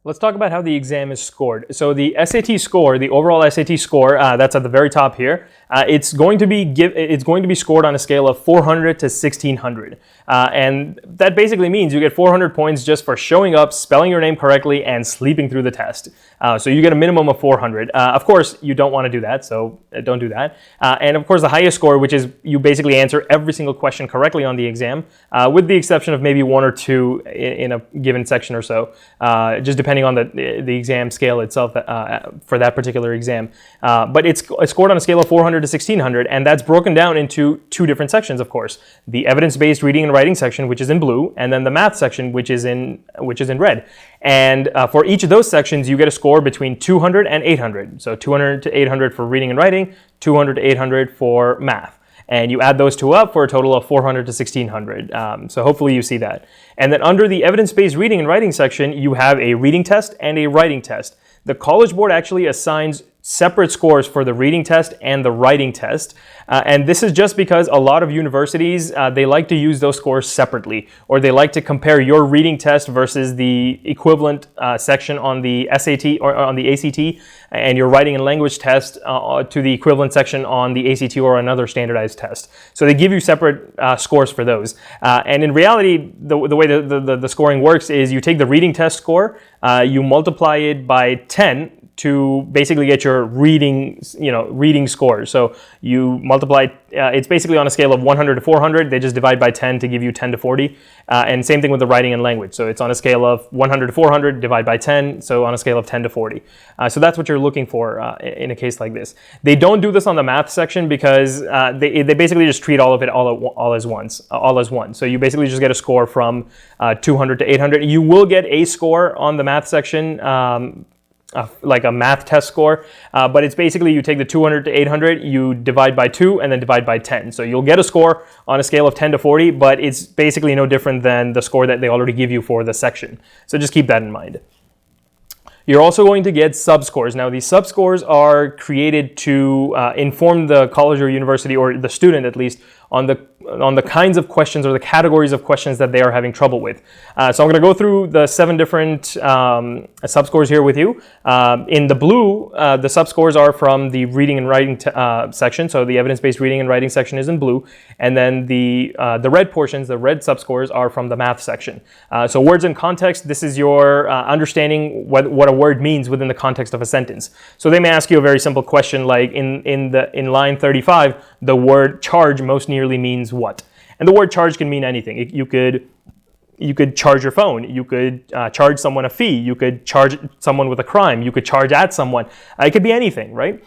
Let's talk about how the exam is scored. So the SAT score, the overall SAT score, that's at the very top here. It's going to be scored on a scale of 400 to 1600, and that basically means you get 400 points just for showing up, spelling your name correctly, and sleeping through the test. So you get a minimum of 400. Of course, you don't want to do that, so don't do that. And of course, the highest score, which is you basically answer every single question correctly on the exam, with the exception of maybe one or two in a given section or so, just depending on the exam scale itself for that particular exam. But it's scored on a scale of 400 to 1600, and that's broken down into two different sections, of course. The evidence-based reading and writing section, which is in blue, and then the math section, which is in red. And for each of those sections, you get a score between 200 and 800. So 200 to 800 for reading and writing, 200 to 800 for math. And you add those two up for a total of 400 to 1600. So hopefully you see that. And then under the evidence-based reading and writing section, you have a reading test and a writing test. The College Board actually assigns separate scores for the reading test and the writing test. And this is just because a lot of universities, they like to use those scores separately, or they like to compare your reading test versus the equivalent section on the SAT or on the ACT, and your writing and language test to the equivalent section on the ACT or another standardized test. So they give you separate scores for those. And in reality, the way the scoring works is you take the reading test score, you multiply it by 10 to basically get your reading score. So you multiply, it's basically on a scale of 100 to 400, they just divide by 10 to give you 10 to 40. And same thing with the writing and language. So it's on a scale of 100 to 400, divide by 10, so on a scale of 10 to 40. So that's what you're looking for in a case like this. They don't do this on the math section because they basically just treat all of it all as one. So you basically just get a score from 200 to 800. You will get a score on the math section, like a math test score, but it's basically you take the 200 to 800, you divide by 2, and then divide by 10. So you'll get a score on a scale of 10 to 40, but it's basically no different than the score that they already give you for the section. So just keep that in mind. You're also going to get subscores. Now, these subscores are created to inform the college or university, or the student at least, on the kinds of questions or the categories of questions that they are having trouble with. So I'm going to go through the 7 different subscores here with you. In the blue, the subscores are from the reading and writing section. So the evidence-based reading and writing section is in blue. And then the red portions, the red subscores, are from the math section. So words in context, this is your understanding what a word means within the context of a sentence. So they may ask you a very simple question like in line 35, the word charge most nearly means what? And the word charge can mean anything. You could charge your phone. You could charge someone a fee. You could charge someone with a crime. You could charge at someone. It could be anything, right?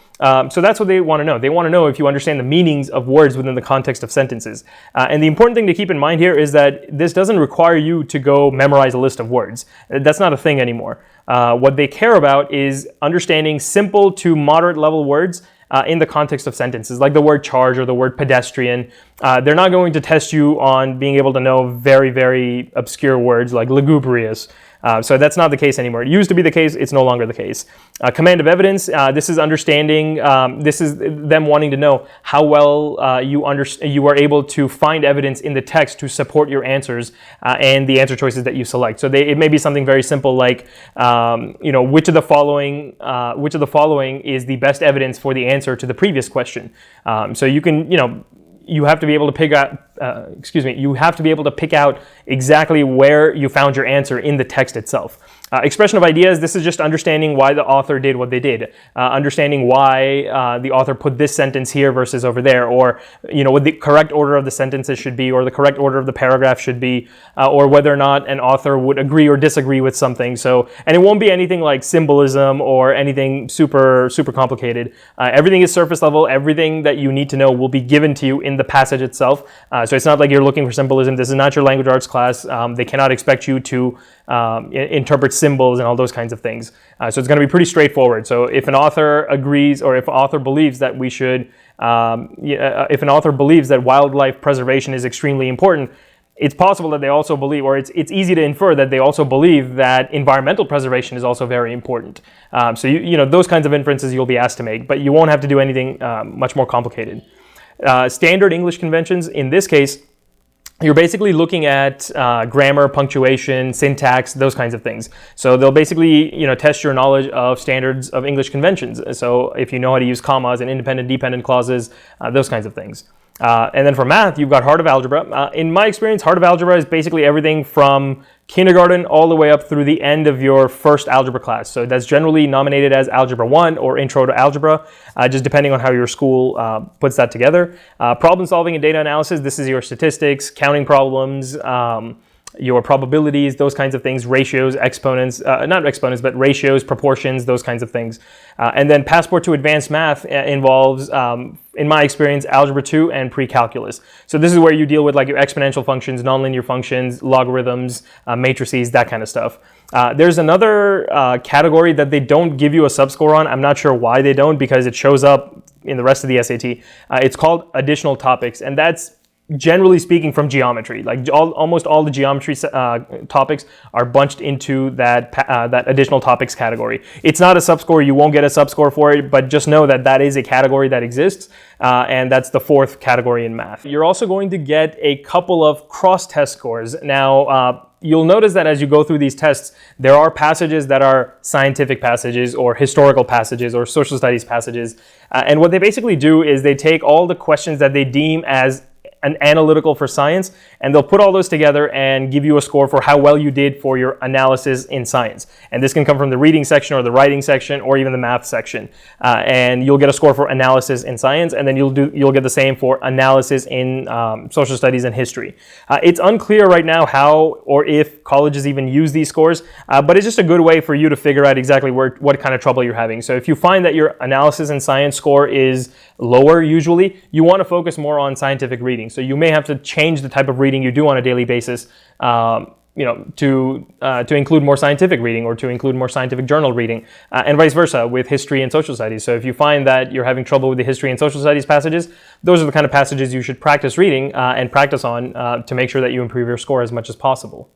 So that's what they want to know. They want to know if you understand the meanings of words within the context of sentences. And the important thing to keep in mind here is that this doesn't require you to go memorize a list of words. That's not a thing anymore. What they care about is understanding simple to moderate level words in the context of sentences, like the word charge or the word pedestrian. They're not going to test you on being able to know very, very obscure words like lugubrious. So that's not the case anymore. It used to be the case, it's no longer the case. Command of evidence, this is understanding, this is them wanting to know how well you are able to find evidence in the text to support your answers and the answer choices that you select. So it may be something very simple like, which of the following is the best evidence for the answer to the previous question. So you can, you have to be able to pick out exactly where you found your answer in the text itself. Expression of ideas, this is just understanding why the author did what they did, understanding why the author put this sentence here versus over there, or what the correct order of the sentences should be, or the correct order of the paragraph should be, or whether or not an author would agree or disagree with something. So, and it won't be anything like symbolism or anything super complicated. Everything is surface level. Everything that you need to know will be given to you in the passage itself. So it's not like you're looking for symbolism. This is not your language arts class. They cannot expect you to interpret symbols and all those kinds of things. So it's going to be pretty straightforward. So if an author agrees, or if an author believes that we should, if an author believes that wildlife preservation is extremely important, it's possible that they also believe, or it's easy to infer that they also believe that environmental preservation is also very important. So those kinds of inferences you'll be asked to make, but you won't have to do anything much more complicated. Standard English conventions, in this case, you're basically looking at grammar, punctuation, syntax, those kinds of things. So they'll basically, test your knowledge of standards of English conventions. So if you know how to use commas and independent, dependent clauses, those kinds of things. And then for math, you've got Heart of Algebra. In my experience, Heart of Algebra is basically everything from kindergarten all the way up through the end of your first algebra class. So that's generally nominated as Algebra 1 or Intro to Algebra, just depending on how your school puts that together. Problem solving and data analysis, this is your statistics, counting problems, your probabilities, those kinds of things, ratios, exponents, not exponents, but ratios, proportions, those kinds of things. And then Passport to Advanced Math involves, in my experience, Algebra 2 and Pre-Calculus. So this is where you deal with like your exponential functions, nonlinear functions, logarithms, matrices, that kind of stuff. There's another category that they don't give you a subscore on. I'm not sure why they don't, because it shows up in the rest of the SAT. It's called Additional Topics, and that's generally speaking from geometry. Like almost all the geometry topics are bunched into that additional topics category. It's not a subscore, you won't get a subscore for it, but just know that that is a category that exists, and that's the fourth category in math. You're also going to get a couple of cross-test scores. Now, you'll notice that as you go through these tests, there are passages that are scientific passages or historical passages or social studies passages. And what they basically do is they take all the questions that they deem as an analytical for science, and they'll put all those together and give you a score for how well you did for your analysis in science. And this can come from the reading section or the writing section or even the math section. And you'll get a score for analysis in science, and then you'll get the same for analysis in social studies and history. It's unclear right now how or if colleges even use these scores, but it's just a good way for you to figure out exactly what kind of trouble you're having. So if you find that your analysis in science score is lower usually, you want to focus more on scientific reading. So you may have to change the type of reading you do on a daily basis, to include more scientific reading or to include more scientific journal reading, and vice versa with history and social studies. So if you find that you're having trouble with the history and social studies passages, those are the kind of passages you should practice reading and practice on to make sure that you improve your score as much as possible.